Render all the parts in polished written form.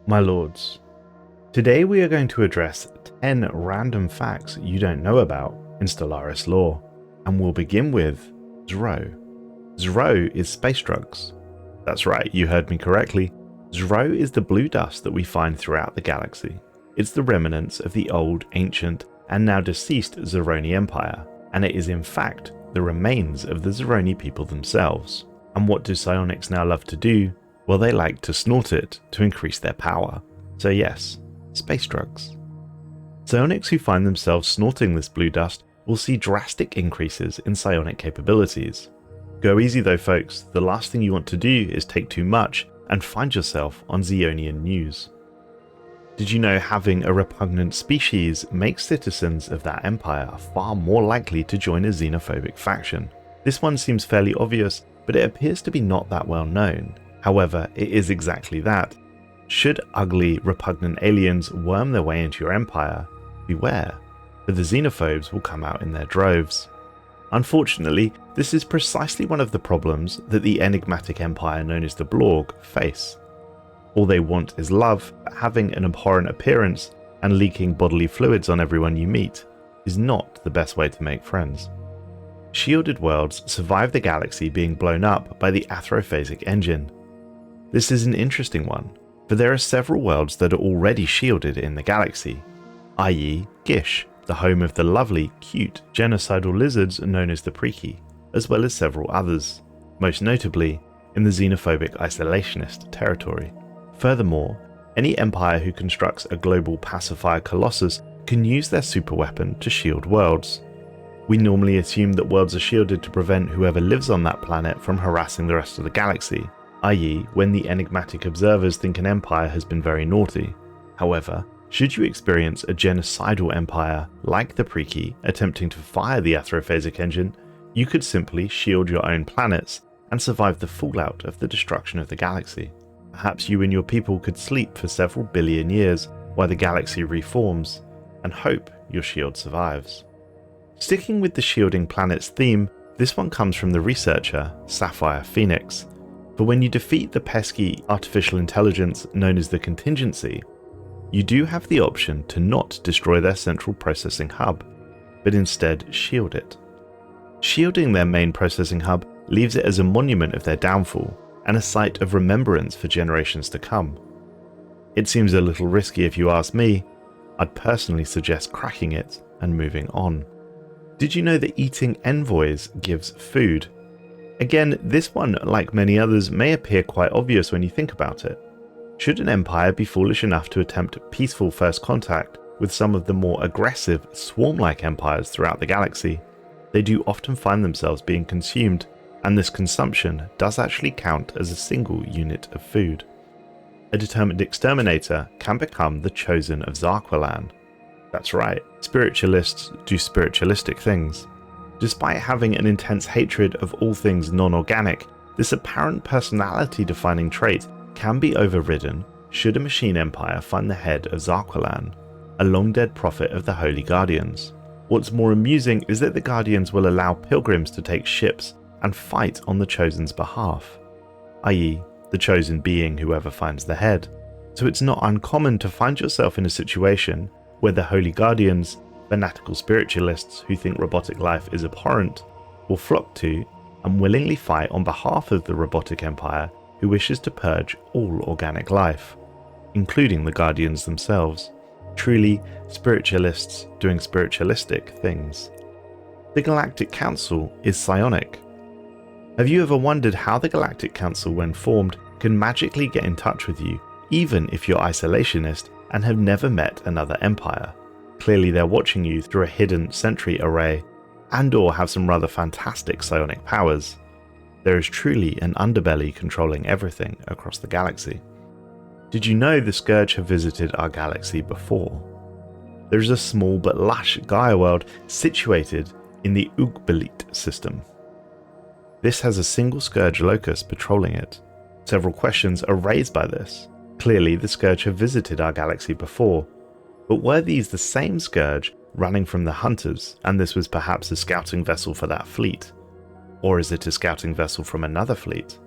My lords, today we are going to address 10 random facts you don't know about in Stellaris Lore, and we'll begin with Zro. Zro is space drugs. That's right, you heard me correctly. Zro is the blue dust that we find throughout the galaxy. It's the remnants of the old, ancient, and now deceased Zeroni Empire, and it is in fact the remains of the Zeroni people themselves. And what do psionics now love to do? Well, they like to snort it to increase their power. So yes, space drugs. Psionics who find themselves snorting this blue dust will see drastic increases in psionic capabilities. Go easy though folks, the last thing you want to do is take too much and find yourself on Zeonian news. Did you know having a repugnant species makes citizens of that empire far more likely to join a xenophobic faction? This one seems fairly obvious, but it appears to be not that well known. However, it is exactly that. Should ugly, repugnant aliens worm their way into your empire, beware, for the xenophobes will come out in their droves. Unfortunately, this is precisely one of the problems that the enigmatic empire known as the Blorg face. All they want is love, but having an abhorrent appearance and leaking bodily fluids on everyone you meet is not the best way to make friends. Shielded worlds survive the galaxy being blown up by the athrophasic engine. This is an interesting one, for there are several worlds that are already shielded in the galaxy, i.e. Gish, the home of the lovely, cute, genocidal lizards known as the Preeki, as well as several others, most notably in the xenophobic isolationist territory. Furthermore, any empire who constructs a global pacifier colossus can use their superweapon to shield worlds. We normally assume that worlds are shielded to prevent whoever lives on that planet from harassing the rest of the galaxy, i.e. when the enigmatic observers think an empire has been very naughty. However, should you experience a genocidal empire like the Preeki attempting to fire the athrophasic engine, you could simply shield your own planets and survive the fallout of the destruction of the galaxy. Perhaps you and your people could sleep for several billion years while the galaxy reforms, and hope your shield survives. Sticking with the shielding planets theme, this one comes from the researcher Sapphire Phoenix. For when you defeat the pesky artificial intelligence known as the Contingency, you do have the option to not destroy their central processing hub, but instead shield it. Shielding their main processing hub leaves it as a monument of their downfall and a site of remembrance for generations to come. It seems a little risky if you ask me. I'd personally suggest cracking it and moving on. Did you know that eating Envoys gives food? Again, this one, like many others, may appear quite obvious when you think about it. Should an empire be foolish enough to attempt peaceful first contact with some of the more aggressive, swarm-like empires throughout the galaxy, they do often find themselves being consumed, and this consumption does actually count as a single unit of food. A determined exterminator can become the chosen of Zarqlan. That's right, spiritualists do spiritualistic things. Despite having an intense hatred of all things non-organic, this apparent personality-defining trait can be overridden should a machine empire find the head of Zarqlan, a long-dead prophet of the Holy Guardians. What's more amusing is that the Guardians will allow pilgrims to take ships and fight on the Chosen's behalf, i.e. the chosen being whoever finds the head. So it's not uncommon to find yourself in a situation where the Holy Guardians, fanatical spiritualists who think robotic life is abhorrent, will flock to and willingly fight on behalf of the robotic empire who wishes to purge all organic life, including the Guardians themselves. Truly, spiritualists doing spiritualistic things. The Galactic Council is psionic. Have you ever wondered how the Galactic Council, when formed, can magically get in touch with you, even if you're isolationist and have never met another empire? Clearly they're watching you through a hidden sentry array, and/or have some rather fantastic psionic powers. There is truly an underbelly controlling everything across the galaxy. Did you know the Scourge have visited our galaxy before? There is a small but lush Gaia world situated in the Uppbeat system. This has a single Scourge locus patrolling it. Several questions are raised by this. Clearly the Scourge have visited our galaxy before, but were these the same Scourge running from the Hunters, and this was perhaps a scouting vessel for that fleet? Or is it a scouting vessel from another fleet?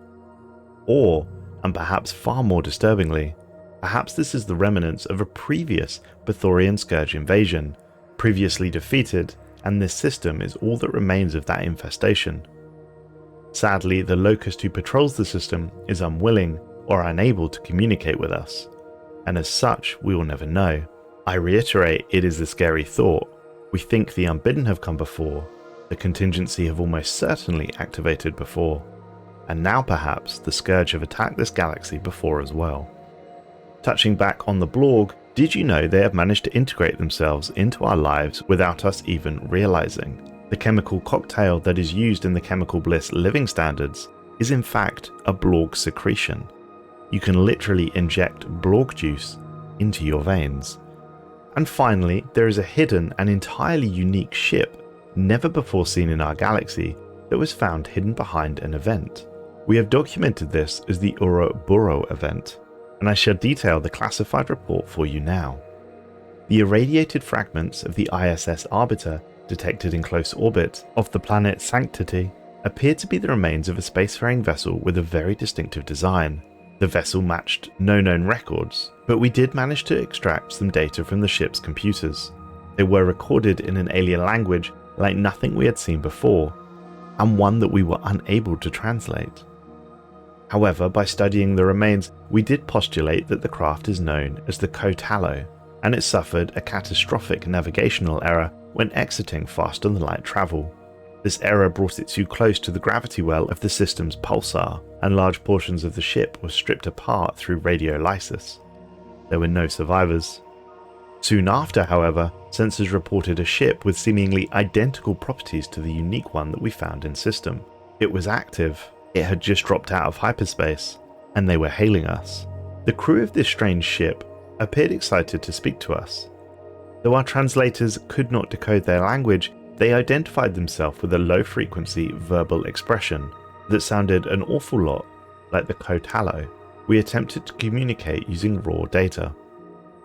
Or, and perhaps far more disturbingly, Perhaps this is the remnants of a previous Bathorian Scourge invasion, previously defeated, and this system is all that remains of that infestation. Sadly, the Locust who patrols the system is unwilling or unable to communicate with us, and as such we will never know. I reiterate, it is a scary thought. We think the Unbidden have come before, the Contingency have almost certainly activated before, and now perhaps the Scourge have attacked this galaxy before as well. Touching back on the Blorg, did you know they have managed to integrate themselves into our lives without us even realizing? The chemical cocktail that is used in the Chemical Bliss living standards is in fact a Blorg secretion. You can literally inject Blorg juice into your veins. And finally, there is a hidden and entirely unique ship, never before seen in our galaxy, that was found hidden behind an event. We have documented this as the Ouroboro event, and I shall detail the classified report for you now. The irradiated fragments of the ISS Arbiter detected in close orbit of the planet Sanctity appear to be the remains of a spacefaring vessel with a very distinctive design. The vessel matched no known records, but we did manage to extract some data from the ship's computers. They were recorded in an alien language like nothing we had seen before, and one that we were unable to translate. However, by studying the remains, we did postulate that the craft is known as the Kotalo, and it suffered a catastrophic navigational error when exiting faster than light travel. This error brought it too close to the gravity well of the system's pulsar, and large portions of the ship were stripped apart through radiolysis. There were no survivors. Soon after, however, sensors reported a ship with seemingly identical properties to the unique one that we found in system. It was active, it had just dropped out of hyperspace, and they were hailing us. The crew of this strange ship appeared excited to speak to us. Though our translators could not decode their language, they identified themselves with a low-frequency verbal expression that sounded an awful lot like the Kotalo. We attempted to communicate using raw data,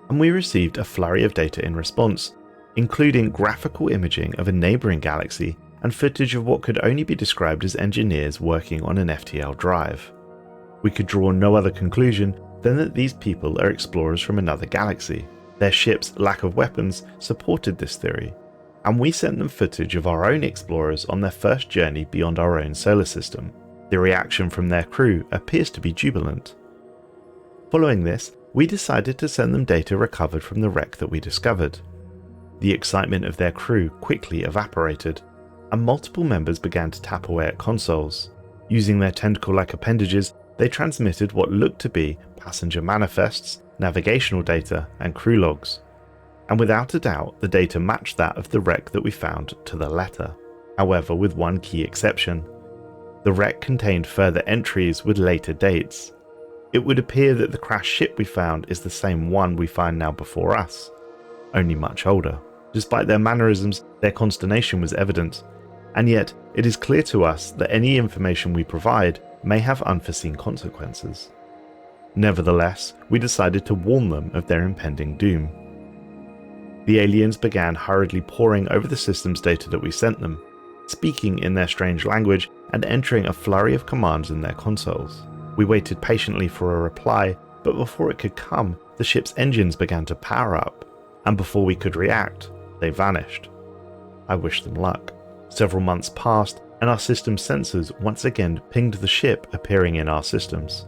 and we received a flurry of data in response, including graphical imaging of a neighbouring galaxy and footage of what could only be described as engineers working on an FTL drive. We could draw no other conclusion than that these people are explorers from another galaxy. Their ship's lack of weapons supported this theory, and we sent them footage of our own explorers on their first journey beyond our own solar system. The reaction from their crew appears to be jubilant. Following this, we decided to send them data recovered from the wreck that we discovered. The excitement of their crew quickly evaporated, and multiple members began to tap away at consoles. Using their tentacle-like appendages, they transmitted what looked to be passenger manifests, navigational data, and crew logs. And without a doubt, the data matched that of the wreck that we found to the letter. However, with one key exception. The wreck contained further entries with later dates. It would appear that the crashed ship we found is the same one we find now before us, only much older. Despite their mannerisms, their consternation was evident, and yet it is clear to us that any information we provide may have unforeseen consequences. Nevertheless, we decided to warn them of their impending doom. The aliens began hurriedly poring over the system's data that we sent them, speaking in their strange language and entering a flurry of commands in their consoles. We waited patiently for a reply, but before it could come, the ship's engines began to power up, and before we could react, they vanished. I wish them luck. Several months passed, and our system's sensors once again pinged the ship appearing in our systems.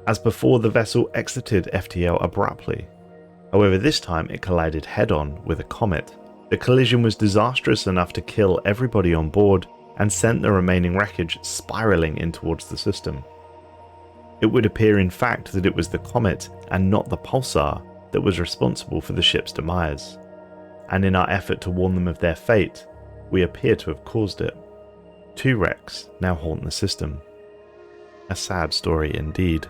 As before, the vessel exited FTL abruptly. However, this time it collided head-on with a comet. The collision was disastrous enough to kill everybody on board and sent the remaining wreckage spiraling in towards the system. It would appear in fact that it was the comet and not the pulsar that was responsible for the ship's demise, and in our effort to warn them of their fate, we appear to have caused it. 2 wrecks now haunt the system. A sad story indeed.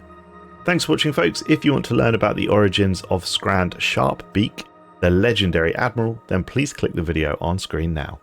Thanks for watching, folks. If you want to learn about the origins of Skrand Sharpbeak, the legendary admiral, then please click the video on screen now.